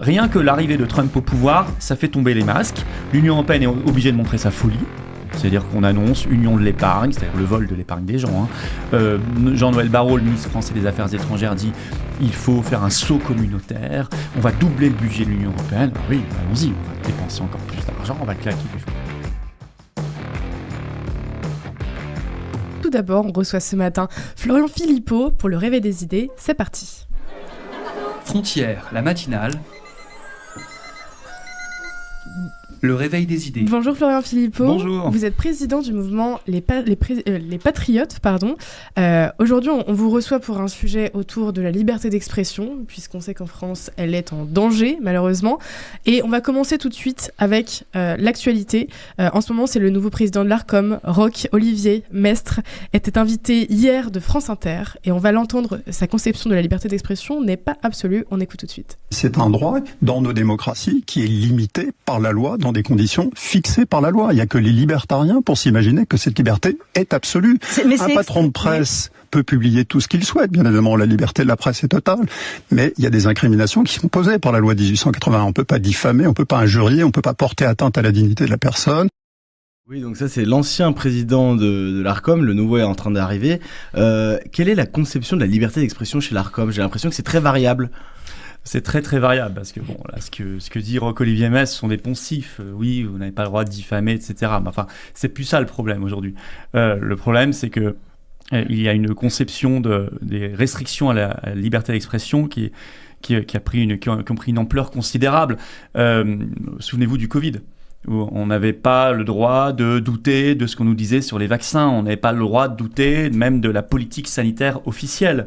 Rien que l'arrivée de Trump au pouvoir, ça fait tomber les masques. L'Union européenne est obligée de montrer sa folie. C'est-à-dire qu'on annonce union de l'épargne, c'est-à-dire le vol de l'épargne des gens. Jean-Noël Barrot, le ministre français des Affaires étrangères, dit il faut faire un saut communautaire, on va doubler le budget de l'Union européenne. Oui, allons-y, on va dépenser encore plus d'argent, on va le claquer plus fort. Tout d'abord, on reçoit ce matin Florian Philippot pour le Réveil des idées. C'est parti. Frontières, la matinale. Le réveil des idées. Bonjour Florian Philippot. Bonjour. Vous êtes président du mouvement Les Patriotes. Aujourd'hui, on vous reçoit pour un sujet autour de la liberté d'expression, puisqu'on sait qu'en France, elle est en danger, malheureusement. Et on va commencer tout de suite avec l'actualité. En ce moment, c'est le nouveau président de l'Arcom, Roch-Olivier Mestre, était invité hier de France Inter. Et on va l'entendre, sa conception de la liberté d'expression n'est pas absolue. On écoute tout de suite. C'est un droit dans nos démocraties qui est limité par la loi, dans des conditions fixées par la loi. Il n'y a que les libertariens pour s'imaginer que cette liberté est absolue. Un patron de presse peut publier tout ce qu'il souhaite. Bien évidemment, la liberté de la presse est totale, mais il y a des incriminations qui sont posées par la loi de 1881. On ne peut pas diffamer, on ne peut pas injurier, on ne peut pas porter atteinte à la dignité de la personne. Oui, donc ça c'est l'ancien président de l'Arcom, le nouveau est en train d'arriver. Quelle est la conception de la liberté d'expression chez l'Arcom ? J'ai l'impression que c'est très variable. C'est très très variable parce que bon, là, ce que dit Roch-Olivier Mestre sont des poncifs. Oui, vous n'avez pas le droit de diffamer, etc. Mais enfin, c'est plus ça le problème aujourd'hui. Le problème, c'est que il y a une conception des restrictions à la liberté d'expression qui ont pris une ampleur considérable. Souvenez-vous du Covid, où on n'avait pas le droit de douter de ce qu'on nous disait sur les vaccins. On n'avait pas le droit de douter même de la politique sanitaire officielle.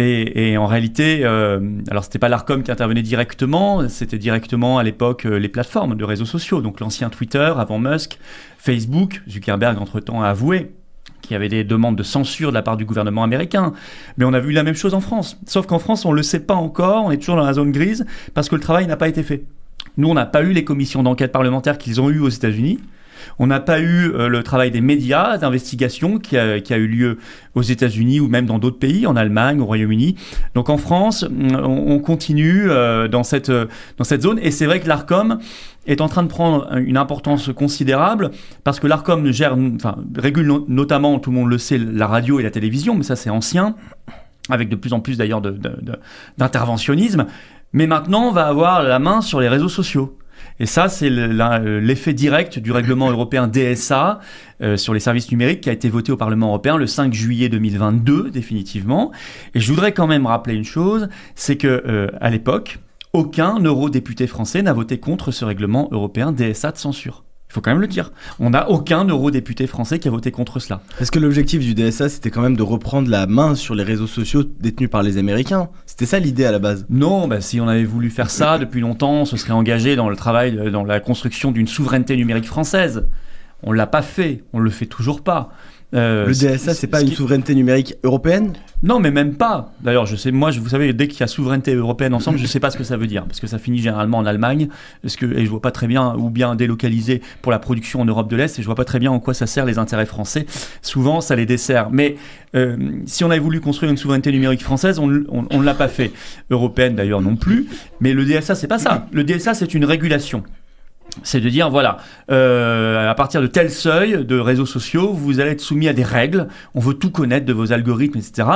Et en réalité, alors c'était pas l'Arcom qui intervenait directement, c'était directement à l'époque les plateformes de réseaux sociaux, donc l'ancien Twitter avant Musk, Facebook, Zuckerberg entre-temps a avoué qu'il y avait des demandes de censure de la part du gouvernement américain. Mais on a vu la même chose en France. Sauf qu'en France, on ne le sait pas encore, on est toujours dans la zone grise, parce que le travail n'a pas été fait. Nous, on n'a pas eu les commissions d'enquête parlementaire qu'ils ont eues aux États-Unis. On n'a pas eu le travail des médias d'investigation qui a eu lieu aux États-Unis ou même dans d'autres pays, en Allemagne, au Royaume-Uni. Donc en France, on continue dans cette zone. Et c'est vrai que l'Arcom est en train de prendre une importance considérable parce que l'Arcom régule notamment, tout le monde le sait, la radio et la télévision, mais ça c'est ancien, avec de plus en plus d'ailleurs d'interventionnisme. Mais maintenant, on va avoir la main sur les réseaux sociaux. Et ça, c'est l'effet direct du règlement européen DSA sur les services numériques qui a été voté au Parlement européen le 5 juillet 2022, définitivement. Et je voudrais quand même rappeler une chose, c'est que à l'époque, aucun eurodéputé français n'a voté contre ce règlement européen DSA de censure. Il faut quand même le dire. On n'a aucun eurodéputé français qui a voté contre cela. Est-ce que l'objectif du DSA, c'était quand même de reprendre la main sur les réseaux sociaux détenus par les Américains ? C'était ça l'idée à la base ? Non, si on avait voulu faire ça depuis longtemps, on se serait engagé dans le travail, dans la construction d'une souveraineté numérique française. On ne l'a pas fait, on ne le fait toujours pas. Le DSA, c'est pas une souveraineté numérique européenne ? Non, mais même pas. D'ailleurs, vous savez, dès qu'il y a souveraineté européenne ensemble, je ne sais pas ce que ça veut dire, parce que ça finit généralement en Allemagne, et je vois pas très bien, ou bien délocalisé pour la production en Europe de l'Est, et je vois pas très bien en quoi ça sert les intérêts français. Souvent, ça les dessert. Mais si on avait voulu construire une souveraineté numérique française, on ne l'a pas fait. Européenne d'ailleurs non plus. Mais le DSA, c'est pas ça. Le DSA, c'est une régulation. C'est de dire, voilà, à partir de tel seuil de réseaux sociaux, vous allez être soumis à des règles, on veut tout connaître de vos algorithmes, etc.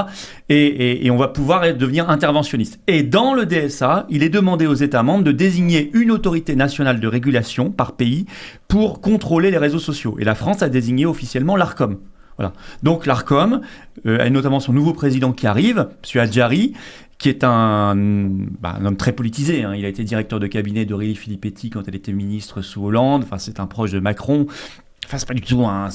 Et on va pouvoir devenir interventionniste. Et dans le DSA, il est demandé aux États membres de désigner une autorité nationale de régulation par pays pour contrôler les réseaux sociaux. Et la France a désigné officiellement l'Arcom. Voilà. Donc l'Arcom, et notamment son nouveau président qui arrive, M. Adjari, qui est un homme très politisé. Il a été directeur de cabinet d'Aurélie Filippetti quand elle était ministre sous Hollande. Enfin, c'est un proche de Macron. Enfin, c'est pas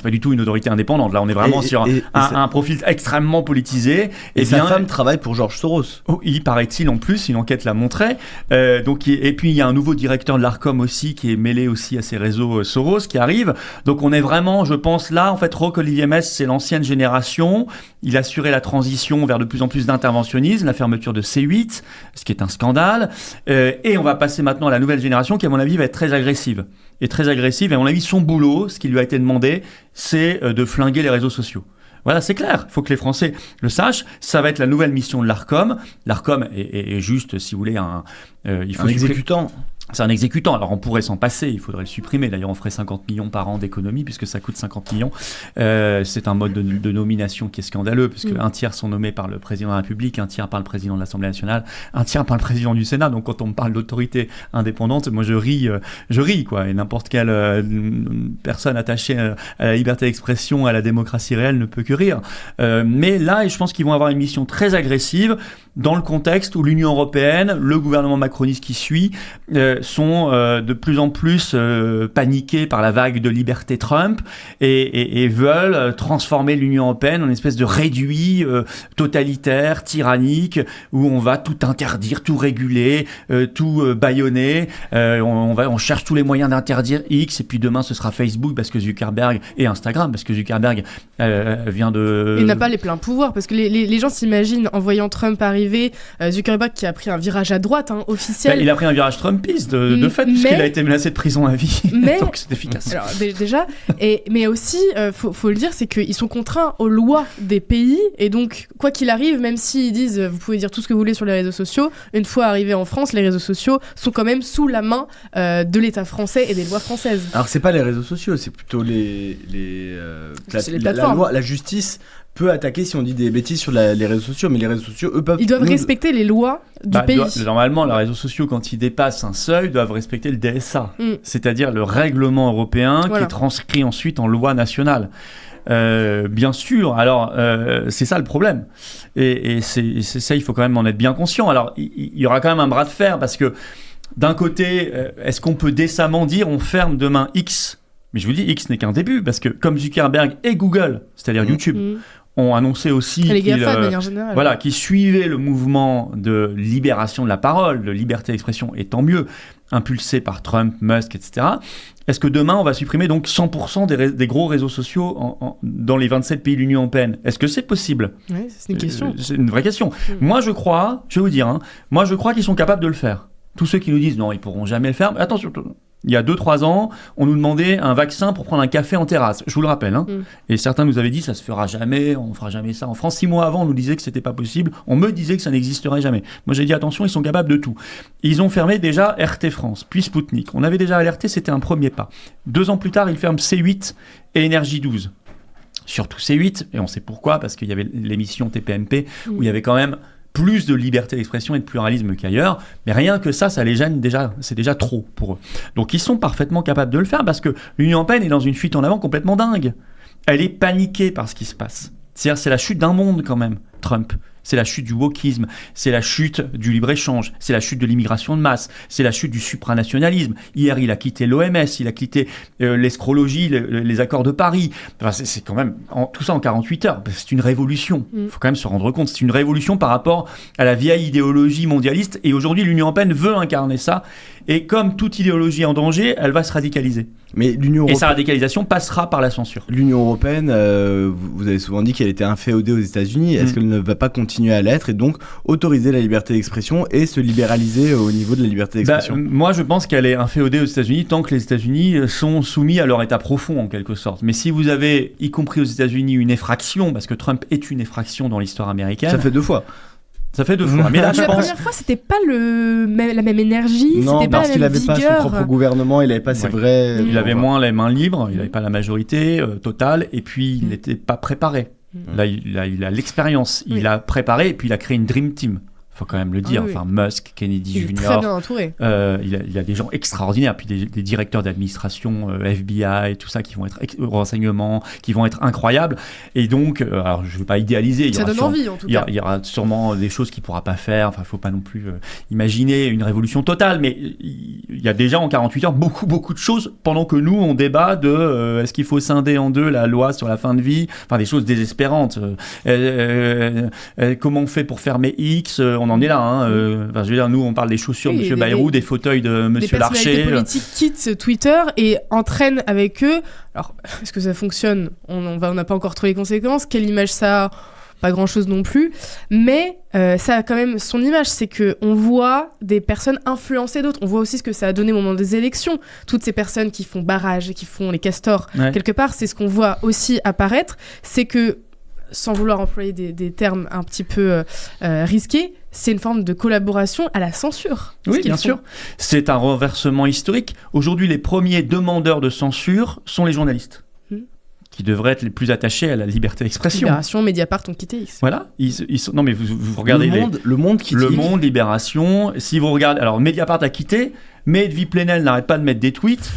du tout une autorité indépendante. Là, on est vraiment sur un profil extrêmement politisé. Et sa femme travaille pour George Soros. Oh, il paraît-il en plus, une enquête l'a montré. Et puis il y a un nouveau directeur de l'Arcom aussi qui est mêlé aussi à ces réseaux Soros qui arrive. Donc on est vraiment, je pense là, en fait, Roch-Olivier Mestre, c'est l'ancienne génération. Il assurait la transition vers de plus en plus d'interventionnisme, la fermeture de C8, ce qui est un scandale. Et on va passer maintenant à la nouvelle génération qui, à mon avis, va être très agressive. Et à mon avis, son boulot, ce qui lui a été demandé, c'est de flinguer les réseaux sociaux. Voilà, c'est clair. Il faut que les Français le sachent. Ça va être la nouvelle mission de l'Arcom. L'Arcom est juste, si vous voulez, il faut un exécutant. C'est un exécutant. Alors, on pourrait s'en passer. Il faudrait le supprimer. D'ailleurs, on ferait 50 millions par an d'économie puisque ça coûte 50 millions. C'est un mode de nomination qui est scandaleux puisque un tiers sont nommés par le président de la République, un tiers par le président de l'Assemblée nationale, un tiers par le président du Sénat. Donc, quand on me parle d'autorité indépendante, moi, je ris, quoi. Et n'importe quelle personne attachée à la liberté d'expression, à la démocratie réelle ne peut que rire. Mais là, je pense qu'ils vont avoir une mission très agressive dans le contexte où l'Union européenne, le gouvernement macroniste qui suit, sont de plus en plus paniqués par la vague de liberté Trump et veulent transformer l'Union européenne en une espèce de réduit totalitaire, tyrannique, où on va tout interdire, tout réguler, tout bâillonner. On cherche tous les moyens d'interdire X, et puis demain ce sera Facebook parce que Zuckerberg, et Instagram parce que Zuckerberg vient de... Il n'a pas les pleins pouvoirs, parce que les gens s'imaginent, en voyant Trump arriver, Zuckerberg qui a pris un virage à droite, officiel. Il a pris un virage Trumpiste, de fait, puisqu'il a été menacé de prison à vie. Donc c'est efficace. Alors, déjà, mais aussi, faut le dire, c'est qu'ils sont contraints aux lois des pays, et donc, quoi qu'il arrive, même s'ils disent, vous pouvez dire tout ce que vous voulez sur les réseaux sociaux, une fois arrivés en France, les réseaux sociaux sont quand même sous la main de l'État français et des lois françaises. Alors, c'est pas les réseaux sociaux, c'est plutôt les plateformes. La loi, la justice peut attaquer si on dit des bêtises sur les réseaux sociaux, mais les réseaux sociaux, eux, peuvent... Ils doivent respecter les lois du pays. Normalement, les réseaux sociaux, quand ils dépassent un seuil, doivent respecter le DSA, c'est-à-dire le règlement européen qui est transcrit ensuite en loi nationale. Bien sûr, alors c'est ça le problème. Et c'est ça, il faut quand même en être bien conscient. Alors, il y aura quand même un bras de fer, parce que d'un côté, est-ce qu'on peut décemment dire on ferme demain X ? Mais je vous dis, X n'est qu'un début, parce que comme Zuckerberg et Google, c'est-à-dire YouTube, ont annoncé aussi qu'ils suivaient le mouvement de libération de la parole, de liberté d'expression, et tant mieux, impulsé par Trump, Musk, etc. Est-ce que demain, on va supprimer donc 100% des gros réseaux sociaux dans les 27 pays de l'Union européenne ? Est-ce que c'est possible ? Oui, c'est une question. C'est une vraie question. Moi, je crois, je vais vous dire, moi, je crois qu'ils sont capables de le faire. Tous ceux qui nous disent non, ils pourront jamais le faire. Mais attention, il y a 2-3 ans, on nous demandait un vaccin pour prendre un café en terrasse. Je vous le rappelle. Et certains nous avaient dit ça se fera jamais, on fera jamais ça. En France, 6 mois avant, on nous disait que c'était pas possible. On me disait que ça n'existerait jamais. Moi, j'ai dit attention, ils sont capables de tout. Ils ont fermé déjà RT France, puis Sputnik. On avait déjà alerté, c'était un premier pas. 2 ans plus tard, ils ferment C8 et Énergie 12. Surtout C8, et on sait pourquoi, parce qu'il y avait l'émission TPMP où il y avait quand même plus de liberté d'expression et de pluralisme qu'ailleurs, mais rien que ça les gêne déjà, c'est déjà trop pour eux. Donc ils sont parfaitement capables de le faire, parce que l'Union européenne est dans une fuite en avant complètement dingue. Elle est paniquée par ce qui se passe. C'est-à-dire, c'est la chute d'un monde quand même, Trump. C'est la chute du wokisme, c'est la chute du libre-échange, c'est la chute de l'immigration de masse, c'est la chute du supranationalisme. Hier, il a quitté l'OMS, il a quitté l'escrologie, les accords de Paris. Enfin, c'est quand même, tout ça en 48 heures. C'est une révolution. Il faut quand même se rendre compte. C'est une révolution par rapport à la vieille idéologie mondialiste. Et aujourd'hui, l'Union européenne veut incarner ça. Et comme toute idéologie en danger, elle va se radicaliser. Mais Et sa radicalisation passera par la censure. L'Union européenne, vous avez souvent dit qu'elle était inféodée aux États-Unis. Est-ce qu'elle ne va pas continuer à l'être et donc autoriser la liberté d'expression et se libéraliser au niveau de la liberté d'expression ? Moi, je pense qu'elle est inféodée aux États-Unis tant que les États-Unis sont soumis à leur état profond, en quelque sorte. Mais si vous avez, y compris aux États-Unis, une effraction, parce que Trump est une effraction dans l'histoire américaine... Ça fait 2 fois. Ça fait 2 fois. Mais là, la première fois, c'était pas la même énergie, non, c'était pas la même vigueur. Non, parce qu'il avait pas son propre gouvernement, il avait pas ses vrais... Il avait moins les mains libres, il n'avait pas la majorité totale, et puis il n'était pas préparé. Là, il a l'expérience, il a préparé, et puis il a créé une Dream Team. Faut quand même le dire. Enfin, Musk, Kennedy Jr. Il est très bien entouré. Il a des gens extraordinaires, puis des directeurs d'administration, FBI, tout ça, qui vont être renseignements, qui vont être incroyables. Et donc, alors je ne veux pas idéaliser. Ça donne envie, en tout cas. Il y aura sûrement des choses qu'il ne pourra pas faire. Enfin, il ne faut pas non plus imaginer une révolution totale. Mais il y a déjà en 48 heures beaucoup de choses, pendant que nous, on débat de est-ce qu'il faut scinder en deux la loi sur la fin de vie. Enfin, des choses désespérantes. Comment on fait pour fermer X on en est là. Enfin, je veux dire, nous, on parle des chaussures de M. Bayrou, des fauteuils de M. Larcher. Les personnalités politiques quittent Twitter et entraînent avec eux. Alors, est-ce que ça fonctionne ? On n'a pas encore trop les conséquences. Quelle image ça a ? Pas grand-chose non plus. Mais ça a quand même son image. C'est qu'on voit des personnes influencer d'autres. On voit aussi ce que ça a donné au moment des élections. Toutes ces personnes qui font barrage, qui font les castors, quelque part, c'est ce qu'on voit aussi apparaître. C'est que sans vouloir employer des termes un petit peu risqués, c'est une forme de collaboration à la censure. Oui, bien sûr. C'est un renversement historique. Aujourd'hui, les premiers demandeurs de censure sont les journalistes, qui devraient être les plus attachés à la liberté d'expression. Libération, Mediapart ont quitté X. Voilà. Ils sont... Non, mais vous regardez Le Monde quitte Le X. Monde, Libération. Si vous regardez... Alors, Mediapart a quitté, mais Edwy Plenel n'arrête pas de mettre des tweets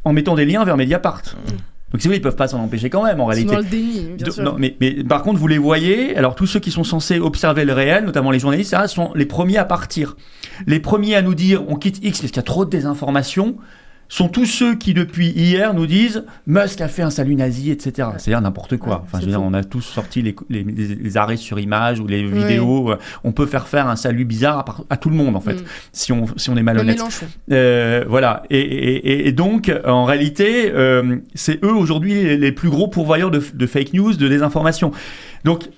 en mettant des liens vers Mediapart. Donc, c'est vrai, ils peuvent pas s'en empêcher quand même, en réalité. Ils sont dans le déni, bien sûr. Non, mais par contre, vous les voyez, alors tous ceux qui sont censés observer le réel, notamment les journalistes, sont les premiers à partir. Les premiers à nous dire on quitte X parce qu'il y a trop de désinformation, sont tous ceux qui, depuis hier, nous disent Musk a fait un salut nazi, etc. C'est-à-dire n'importe quoi. Enfin, je veux dire, on a tous sorti les arrêts sur image ou les vidéos. On peut faire un salut bizarre à tout le monde, en fait, si on est malhonnête. Voilà. Et donc, en réalité, c'est eux, aujourd'hui, les plus gros pourvoyeurs de fake news, de désinformation. Donc,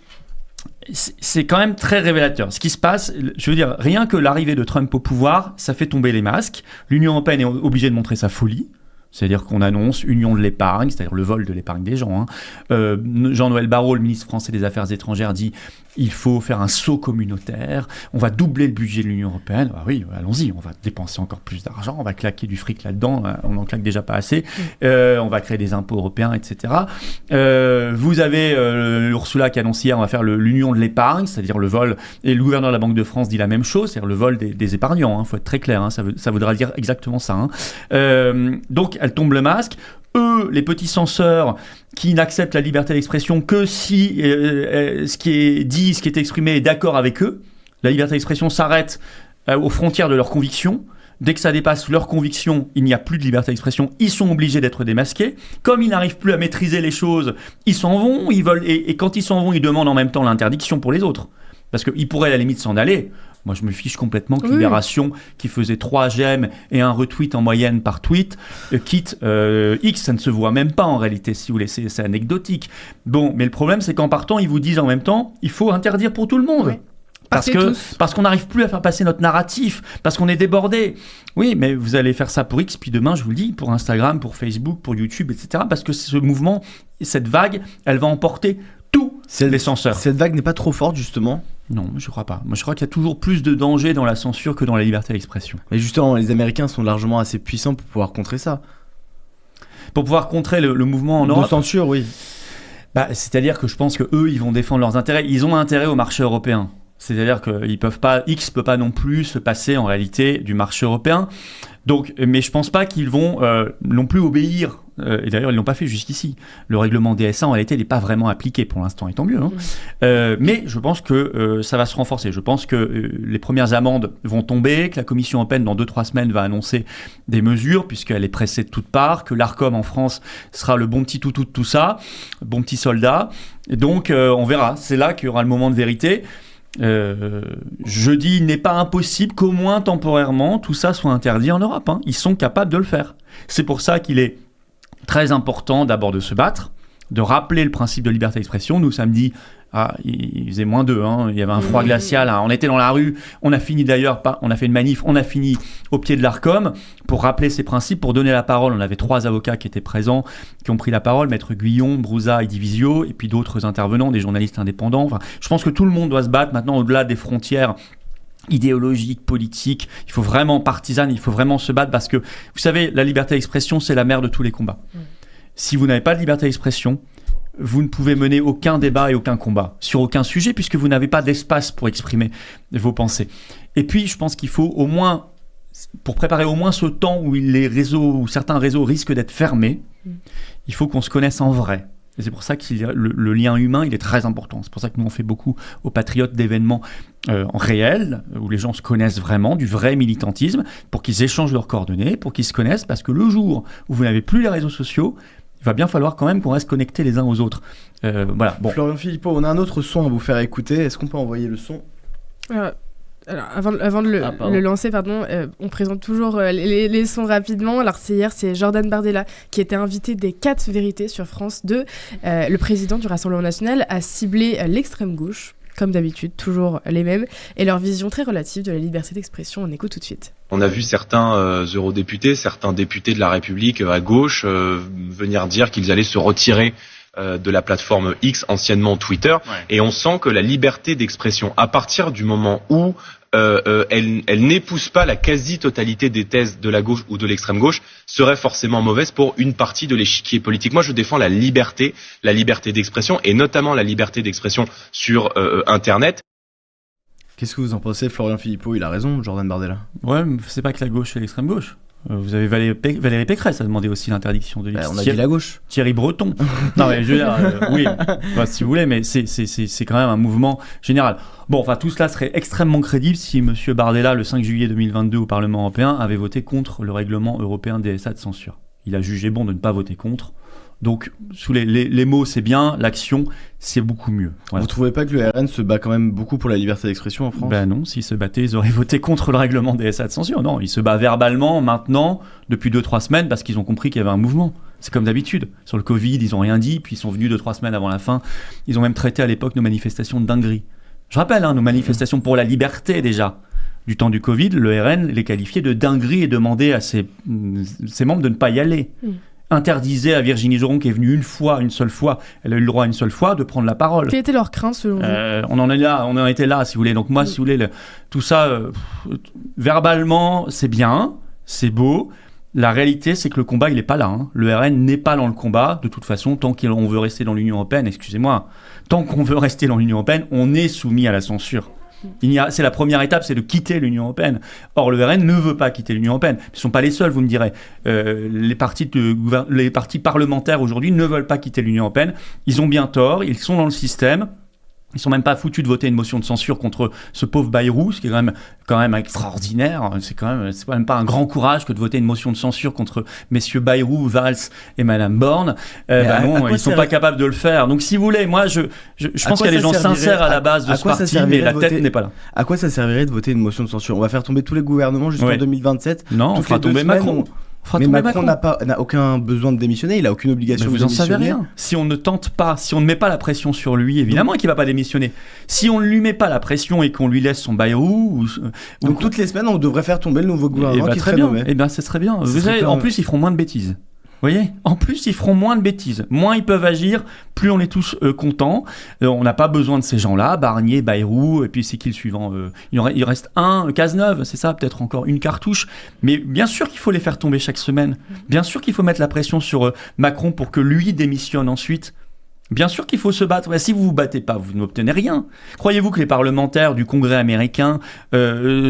c'est quand même très révélateur. Ce qui se passe, je veux dire, rien que l'arrivée de Trump au pouvoir, ça fait tomber les masques. L'Union européenne est obligée de montrer sa folie. C'est-à-dire qu'on annonce union de l'épargne, c'est-à-dire le vol de l'épargne des gens. Jean-Noël Barrot, le ministre français des Affaires étrangères, dit il faut faire un saut communautaire, on va doubler le budget de l'Union européenne. Bah oui, allons-y, on va dépenser encore plus d'argent, on va claquer du fric là-dedans, on n'en claque déjà pas assez, on va créer des impôts européens, etc. Vous avez Ursula qui annonce hier on va faire l'union de l'épargne, c'est-à-dire le vol, et le gouverneur de la Banque de France dit la même chose, c'est-à-dire le vol des épargnants, faut être très clair, ça voudra dire exactement ça. Donc, elle tombe le masque. Eux, les petits censeurs qui n'acceptent la liberté d'expression que si ce qui est dit, ce qui est exprimé est d'accord avec eux. La liberté d'expression s'arrête aux frontières de leurs convictions. Dès que ça dépasse leurs convictions, il n'y a plus de liberté d'expression. Ils sont obligés d'être démasqués. Comme ils n'arrivent plus à maîtriser les choses, ils s'en vont. Ils veulent, et quand ils s'en vont, ils demandent en même temps l'interdiction pour les autres. Parce qu'ils pourraient à la limite s'en aller. Moi, je me fiche complètement que Libération, qui faisait 3 j'aime et un retweet en moyenne par tweet, quitte X. Ça ne se voit même pas en réalité, si vous voulez. C'est anecdotique. Bon, mais le problème, c'est qu'en partant, ils vous disent en même temps, il faut interdire pour tout le monde. Oui. Parce qu'on n'arrive plus à faire passer notre narratif, parce qu'on est débordé. Oui, mais vous allez faire ça pour X, puis demain, je vous le dis, pour Instagram, pour Facebook, pour YouTube, etc. Parce que ce mouvement, cette vague, elle va emporter tous les censeurs. Cette vague n'est pas trop forte, justement ? Non, je ne crois pas. Moi, je crois qu'il y a toujours plus de danger dans la censure que dans la liberté d'expression. Mais justement, les Américains sont largement assez puissants pour pouvoir contrer ça. Pour pouvoir contrer le mouvement en Europe. De censure, oui. C'est-à-dire que je pense qu'eux, ils vont défendre leurs intérêts. Ils ont intérêt au marché européen. C'est-à-dire qu'ils peuvent pas, X peut pas non plus se passer en réalité du marché européen. Donc, mais je pense pas qu'ils vont non plus obéir. Et d'ailleurs, ils l'ont pas fait jusqu'ici. Le règlement DSA, en réalité, n'est pas vraiment appliqué pour l'instant, et tant mieux. Mais je pense que ça va se renforcer. Je pense que les premières amendes vont tomber, que la Commission européenne, dans 2-3 semaines, va annoncer des mesures, puisqu'elle est pressée de toutes parts, que l'Arcom en France sera le bon petit toutou de tout ça, bon petit soldat. Et donc, on verra. C'est là qu'il y aura le moment de vérité. Je dis, il n'est pas impossible qu'au moins temporairement tout ça soit interdit en Europe. Ils sont capables de le faire. C'est pour ça qu'il est très important d'abord de se battre, de rappeler le principe de liberté d'expression. Nous, samedi, il faisait -2, il y avait un froid glacial, on était dans la rue, on a fini d'ailleurs, on a fait une manif, on a fini au pied de l'Arcom pour rappeler ces principes, pour donner la parole. On avait 3 avocats qui étaient présents, qui ont pris la parole, Maître Guyon, Brouza et Divisio, et puis d'autres intervenants, des journalistes indépendants. Enfin, je pense que tout le monde doit se battre maintenant au-delà des frontières idéologique, politique, il faut vraiment partisane, il faut vraiment se battre parce que, vous savez, la liberté d'expression, c'est la mère de tous les combats. Si vous n'avez pas de liberté d'expression, vous ne pouvez mener aucun débat et aucun combat sur aucun sujet puisque vous n'avez pas d'espace pour exprimer vos pensées. Et puis, je pense qu'il faut au moins, pour préparer au moins ce temps où où certains réseaux risquent d'être fermés, il faut qu'on se connaisse en vrai. Et c'est pour ça que le lien humain, il est très important. C'est pour ça que nous, on fait beaucoup aux Patriotes d'événements en réel, où les gens se connaissent vraiment, du vrai militantisme, pour qu'ils échangent leurs coordonnées, pour qu'ils se connaissent, parce que le jour où vous n'avez plus les réseaux sociaux, il va bien falloir quand même qu'on reste connectés les uns aux autres. Voilà. Bon. Florian Philippot, on a un autre son à vous faire écouter. Est-ce qu'on peut envoyer le son ? Alors, avant de le lancer, on présente toujours les sons rapidement. Alors, c'est Jordan Bardella qui était invité des 4 vérités sur France 2. Le président du Rassemblement national a ciblé l'extrême gauche, comme d'habitude, toujours les mêmes, et leur vision très relative de la liberté d'expression. On écoute tout de suite. On a vu certains eurodéputés, certains députés de la République à gauche venir dire qu'ils allaient se retirer de la plateforme X, anciennement Twitter, et on sent que la liberté d'expression, à partir du moment où elle n'épouse pas la quasi-totalité des thèses de la gauche ou de l'extrême gauche, serait forcément mauvaise pour une partie de l'échiquier politique. Moi, je défends la liberté d'expression, et notamment la liberté d'expression sur Internet. Qu'est-ce que vous en pensez, Florian Philippot? Il a raison, Jordan Bardella. Ouais, mais c'est pas que la gauche et l'extrême gauche. Vous avez Valérie Pécresse a demandé aussi l'interdiction de X. On a dit la gauche. Thierry Breton. Non mais je veux dire, oui, enfin, si vous voulez, mais c'est quand même un mouvement général. Bon, enfin tout cela serait extrêmement crédible si M. Bardella, le 5 juillet 2022 au Parlement européen, avait voté contre le règlement européen DSA de censure. Il a jugé bon de ne pas voter contre. Donc, sous les mots, c'est bien, l'action, c'est beaucoup mieux. Voilà. Vous trouvez pas que le RN se bat quand même beaucoup pour la liberté d'expression en France ? Ben non, s'ils se battaient, ils auraient voté contre le règlement DSA de censure. Non, ils se battent verbalement, maintenant, depuis 2-3 semaines, parce qu'ils ont compris qu'il y avait un mouvement. C'est comme d'habitude. Sur le Covid, ils n'ont rien dit, puis ils sont venus 2-3 semaines avant la fin. Ils ont même traité à l'époque nos manifestations de dinguerie. Je rappelle, nos manifestations pour la liberté, déjà. Du temps du Covid, le RN les qualifiait de dinguerie et demandait à ses membres de ne pas y aller. Interdisait à Virginie Joron, qui est venue une seule fois, elle a eu le droit une seule fois de prendre la parole. Quelle était leur crainte selon vous ? On en était là, si vous voulez. Donc moi, si vous voulez, tout ça, verbalement, c'est bien, c'est beau. La réalité, c'est que le combat, il n'est pas là. Le RN n'est pas dans le combat. De toute façon, tant qu'on veut rester dans l'Union européenne, tant qu'on veut rester dans l'Union européenne, on est soumis à la censure. C'est la première étape, c'est de quitter l'Union européenne. Or, le RN ne veut pas quitter l'Union européenne. Ils ne sont pas les seuls, vous me direz. Les partis parlementaires aujourd'hui ne veulent pas quitter l'Union européenne. Ils ont bien tort, ils sont dans le système. Ils sont même pas foutus de voter une motion de censure contre ce pauvre Bayrou, ce qui est quand même c'est quand même pas un grand courage que de voter une motion de censure contre messieurs Bayrou, Valls et Madame Borne. Non, ils sont pas capables de le faire. Donc si vous voulez, moi je pense qu'il y a des gens sincères à la base de ce parti, mais la tête n'est pas là. À quoi ça servirait de voter une motion de censure ? On va faire tomber tous les gouvernements jusqu'en 2027. Non, on fera tomber Macron. Mais Macron n'a aucun besoin de démissionner, il n'a aucune obligation de démissionner. Vous en savez rien. Si on ne tente pas, si on ne met pas la pression sur lui, évidemment qu'il ne va pas démissionner. Si on ne lui met pas la pression et qu'on lui laisse son Bayrou... Donc toutes les semaines, on devrait faire tomber le nouveau gouvernement qui serait nommé. Eh bien, ce serait bien. En plus, ils feront moins de bêtises. Vous voyez ? En plus, ils feront moins de bêtises. Moins ils peuvent agir, plus on est tous contents. On n'a pas besoin de ces gens-là, Barnier, Bayrou, et puis c'est qui le suivant ? Il reste un, Cazeneuve, c'est ça, peut-être encore une cartouche. Mais bien sûr qu'il faut les faire tomber chaque semaine. Bien sûr qu'il faut mettre la pression sur Macron pour que lui démissionne ensuite. Bien sûr qu'il faut se battre. Si vous ne vous battez pas, vous n'obtenez rien. Croyez-vous que les parlementaires du Congrès américain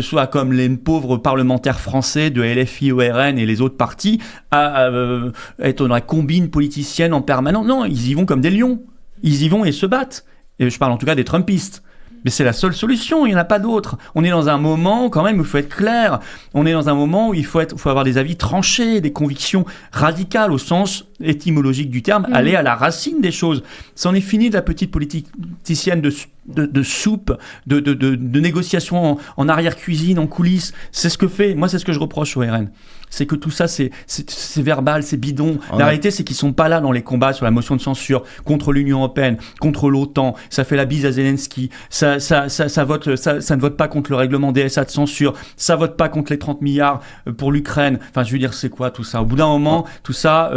soient comme les pauvres parlementaires français de LFI, ORN et les autres partis à être dans la combine politicienne en permanence ? Non, ils y vont comme des lions. Ils y vont et se battent. Et je parle en tout cas des Trumpistes. Mais c'est la seule solution, il n'y en a pas d'autre. On est dans un moment, quand même, où il faut être clair. On est dans un moment où il faut avoir des avis tranchés, des convictions radicales au sens étymologique du terme, aller à la racine des choses. C'en est fini de la petite politicienne de soupe, de négociations en arrière-cuisine, en coulisses. C'est ce que je reproche au RN. C'est que tout ça, c'est verbal, c'est bidon. La réalité, c'est qu'ils sont pas là dans les combats sur la motion de censure contre l'Union européenne, contre l'OTAN. Ça fait la bise à Zelensky. Ça ne vote pas contre le règlement DSA de censure. Ça vote pas contre les 30 milliards pour l'Ukraine. Enfin, je veux dire, c'est quoi tout ça ? Au bout d'un moment, tout ça,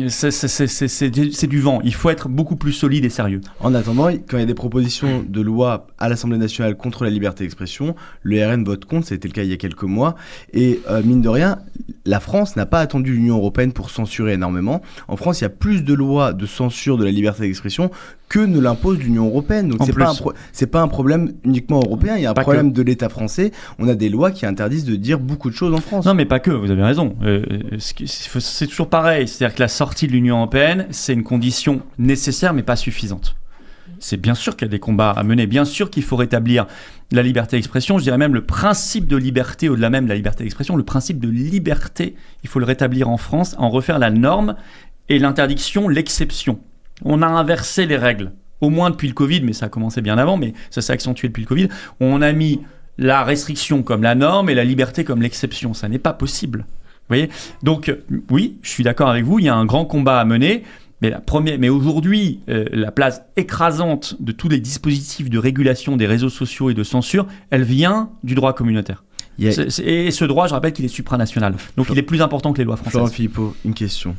c'est du vent. Il faut être beaucoup plus solide et sérieux. En attendant, quand il y a des propositions de loi à l'Assemblée nationale contre la liberté d'expression, le RN vote contre. C'était le cas il y a quelques mois. Et mine de rien, la France n'a pas attendu l'Union européenne pour censurer énormément. En France, il y a plus de lois de censure de la liberté d'expression que ne l'impose l'Union européenne. Donc c'est pas un problème uniquement européen, il y a un problème de l'État français. On a des lois qui interdisent de dire beaucoup de choses en France. Non, mais pas que, vous avez raison. C'est toujours pareil, c'est-à-dire que la sortie de l'Union européenne, c'est une condition nécessaire mais pas suffisante. C'est bien sûr qu'il y a des combats à mener, bien sûr qu'il faut rétablir la liberté d'expression, je dirais même le principe de liberté, au-delà même de la liberté d'expression, le principe de liberté, il faut le rétablir en France, en refaire la norme et l'interdiction, l'exception. On a inversé les règles, au moins depuis le Covid, mais ça a commencé bien avant, mais ça s'est accentué depuis le Covid. On a mis la restriction comme la norme et la liberté comme l'exception. Ça n'est pas possible. Vous voyez ? Donc oui, je suis d'accord avec vous, il y a un grand combat à mener. Mais aujourd'hui, la place écrasante de tous les dispositifs de régulation des réseaux sociaux et de censure, elle vient du droit communautaire. Et ce droit, je rappelle qu'il est supranational. Donc il est plus important que les lois françaises. Florent Philippot, une question.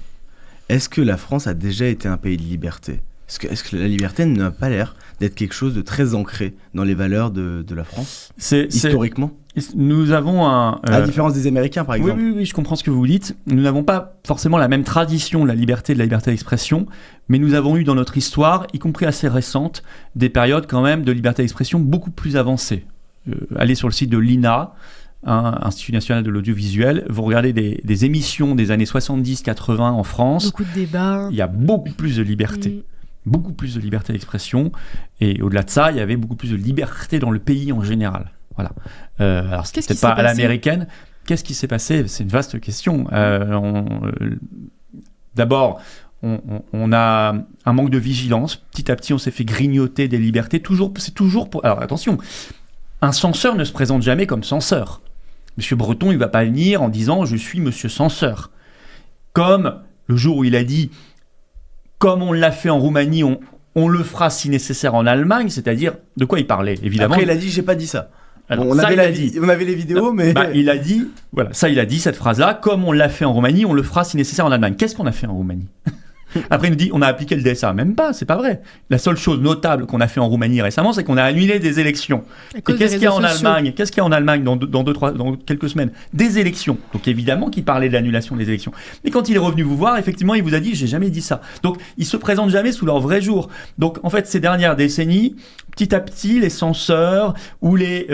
Est-ce que la France a déjà été un pays de liberté ? Est-ce que la liberté n'a pas l'air d'être quelque chose de très ancré dans les valeurs de la France, historiquement ? Nous avons à la différence des Américains, par exemple. Oui, je comprends ce que vous dites. Nous n'avons pas forcément la même tradition de la liberté d'expression, mais nous avons eu dans notre histoire, y compris assez récente, des périodes quand même de liberté d'expression beaucoup plus avancées. Allez sur le site de l'INA, Institut National de l'Audiovisuel, vous regardez des émissions des années 70-80 en France. Beaucoup de débats. Il y a beaucoup plus de liberté. Beaucoup plus de liberté d'expression. Et au-delà de ça, il y avait beaucoup plus de liberté dans le pays en général. Voilà. Alors, c'est peut-être pas à l'américaine. Qu'est-ce qui s'est passé ? C'est une vaste question. D'abord, on a un manque de vigilance. Petit à petit, on s'est fait grignoter des libertés. C'est toujours pour... Alors, attention, un censeur ne se présente jamais comme censeur. Monsieur Breton, il ne va pas venir en disant « Je suis monsieur censeur ». Comme le jour où il a dit « Comme on l'a fait en Roumanie, on le fera si nécessaire en Allemagne », c'est-à-dire de quoi il parlait, évidemment. Après, il a dit « J'ai pas dit ça ». Alors, on avait les vidéos, mais... il a dit, voilà, ça il a dit cette phrase-là, comme on l'a fait en Roumanie, on le fera si nécessaire en Allemagne. Qu'est-ce qu'on a fait en Roumanie ? Après il nous dit, on a appliqué le DSA. Même pas, c'est pas vrai. La seule chose notable qu'on a fait en Roumanie récemment, c'est qu'on a annulé des élections. Et qu'est-ce qu'il y a en Allemagne ? Qu'est-ce qu'il y a en Allemagne dans quelques semaines ? Des élections. Donc évidemment qu'il parlait de l'annulation des élections. Mais quand il est revenu vous voir, effectivement, il vous a dit, j'ai jamais dit ça. Donc ils se présentent jamais sous leur vrai jour. Donc en fait, ces dernières décennies, petit à petit, les censeurs ou les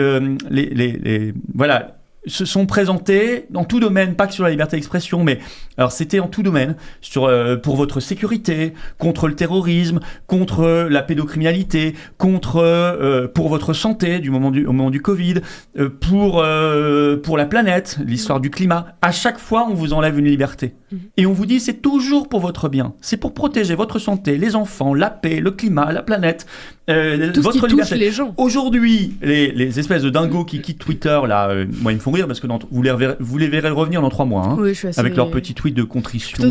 se sont présentés dans tout domaine, pas que sur la liberté d'expression, mais alors c'était en tout domaine, pour votre sécurité, contre le terrorisme, contre la pédocriminalité, pour votre santé au moment du Covid, pour la planète, l'histoire du climat. À chaque fois, on vous enlève une liberté. Et on vous dit, c'est toujours pour votre bien. C'est pour protéger votre santé, les enfants, la paix, le climat, la planète, tout votre ce qui liberté. Touche les gens. Aujourd'hui, les espèces de dingos qui quittent Twitter, là, moi, ils me font rire parce que vous les verrez revenir dans 3 mois, hein, oui, je suis assez... avec leurs petits tweets de contrition,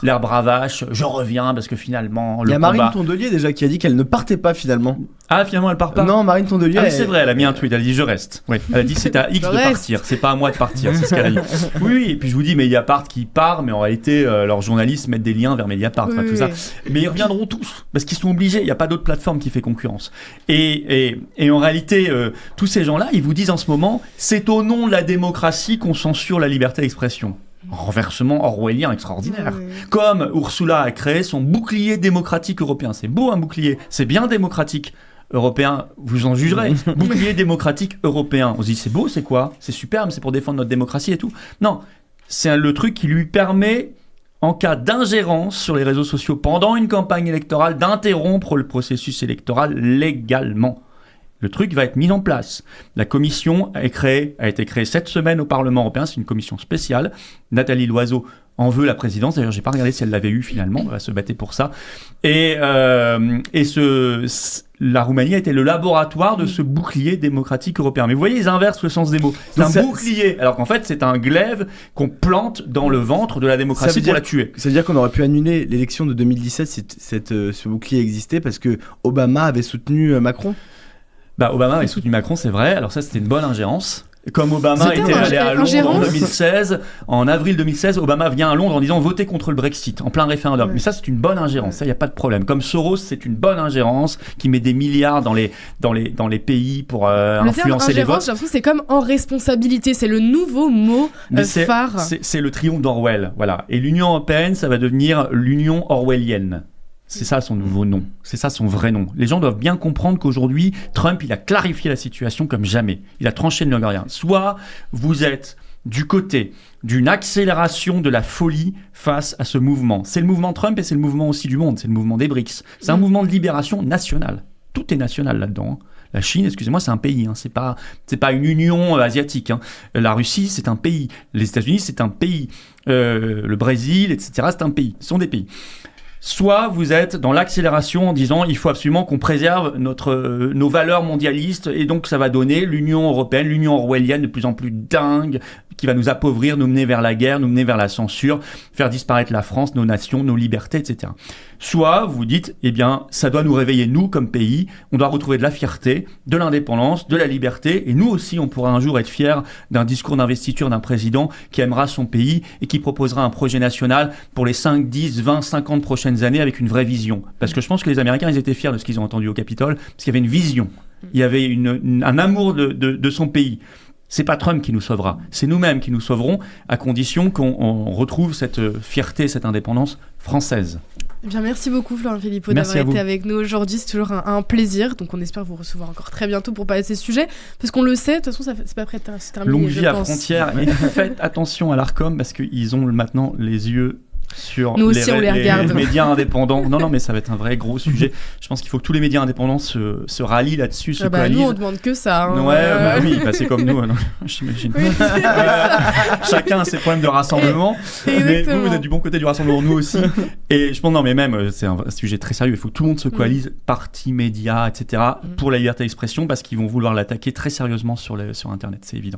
l'air bravache, je reviens parce que finalement, il y a Marine Tondelier déjà qui a dit qu'elle ne partait pas finalement. Ah, finalement, elle part pas. Non, Marine Tondelier. Ah, c'est vrai, elle a mis un tweet, elle a dit je reste. Oui, elle a dit c'est à X de partir, c'est pas à moi de partir, c'est ce qu'elle a dit. Oui, et puis je vous dis Mediapart qui part, mais en réalité, leurs journalistes mettent des liens vers Mediapart, tout ça. Mais ils reviendront tous, parce qu'ils sont obligés, il n'y a pas d'autre plateforme qui fait concurrence. Et en réalité, tous ces gens-là, ils vous disent en ce moment, c'est au nom de la démocratie qu'on censure la liberté d'expression. Renversement orwellien extraordinaire. Comme Ursula a créé son bouclier démocratique européen. C'est beau un bouclier, c'est bien démocratique européen, vous en jugerez. Bouclier démocratique européen. On se dit c'est beau, c'est quoi ? C'est superbe, c'est pour défendre notre démocratie et tout. Non, c'est le truc qui lui permet, en cas d'ingérence sur les réseaux sociaux pendant une campagne électorale, d'interrompre le processus électoral légalement. Le truc va être mis en place. La commission a été créée cette semaine au Parlement européen. C'est une commission spéciale. Nathalie Loiseau en veut la présidence. D'ailleurs, j'ai pas regardé si elle l'avait eu finalement. Elle va se battre pour ça. La Roumanie a été le laboratoire de ce bouclier démocratique européen. Mais vous voyez, ils inversent le sens des mots. C'est un bouclier, alors qu'en fait, c'est un glaive qu'on plante dans le ventre de la démocratie pour la tuer. Ça veut dire qu'on aurait pu annuler l'élection de 2017 si ce bouclier existait parce que Obama avait soutenu Macron. Obama avait soutenu Macron, c'est vrai. Alors ça, c'était une bonne ingérence. Comme Obama était allé à Londres en 2016, en avril 2016, Obama vient à Londres en disant votez contre le Brexit, en plein référendum. Mais ça, c'est une bonne ingérence, ça, il n'y a pas de problème. Comme Soros, c'est une bonne ingérence qui met des milliards dans les pays pour influencer les votes. J'ai l'impression que c'est comme en responsabilité, c'est le nouveau mot phare. C'est le triomphe d'Orwell, voilà. Et l'Union européenne, ça va devenir l'Union orwellienne. C'est ça son nouveau nom, c'est ça son vrai nom. Les gens doivent bien comprendre qu'aujourd'hui, Trump, il a clarifié la situation comme jamais. Il a tranché le nœud. Soit vous êtes du côté d'une accélération de la folie face à ce mouvement. C'est le mouvement Trump et c'est le mouvement aussi du monde, c'est le mouvement des BRICS. C'est un mouvement de libération nationale. Tout est national là-dedans. La Chine, excusez-moi, c'est un pays, hein. C'est pas une union asiatique, hein. La Russie, c'est un pays. Les États-Unis, c'est un pays. Le Brésil, etc., c'est un pays. Ce sont des pays. Soit vous êtes dans l'accélération en disant il faut absolument qu'on préserve nos valeurs mondialistes et donc ça va donner l'Union européenne, l'Union orwellienne de plus en plus dingue qui va nous appauvrir, nous mener vers la guerre, nous mener vers la censure, faire disparaître la France, nos nations, nos libertés, etc. Soit vous dites, eh bien, ça doit nous réveiller, nous, comme pays, on doit retrouver de la fierté, de l'indépendance, de la liberté, et nous aussi, on pourra un jour être fiers d'un discours d'investiture d'un président qui aimera son pays et qui proposera un projet national pour les 5, 10, 20, 50 prochaines prochaines années avec une vraie vision. Parce que je pense que les Américains, ils étaient fiers de ce qu'ils ont entendu au Capitole, parce qu'il y avait une vision. Il y avait un amour de son pays. C'est pas Trump qui nous sauvera, c'est nous-mêmes qui nous sauverons, à condition qu'on retrouve cette fierté, cette indépendance française. Eh bien, merci beaucoup Florian Philippot d'avoir été avec nous aujourd'hui, c'est toujours un plaisir, donc on espère vous recevoir encore très bientôt pour parler de ces sujets, parce qu'on le sait, de toute façon c'est pas prêt de se terminer. Longue vie à Frontières, et faites attention à l'Arcom, parce qu'ils ont maintenant les yeux sur nous aussi, on les regarde. Les médias indépendants. Non, mais ça va être un vrai gros sujet. Je pense qu'il faut que tous les médias indépendants se rallient là-dessus, se coalisent. Nous, on demande que ça. Hein. Oui, c'est comme nous, non, j'imagine. Oui, chacun a ses problèmes de rassemblement. Mais vous êtes du bon côté du rassemblement, nous aussi. Et je pense, non, mais même, c'est un sujet très sérieux. Il faut que tout le monde se coalise, partis, médias, etc., pour la liberté d'expression, parce qu'ils vont vouloir l'attaquer très sérieusement sur Internet, c'est évident.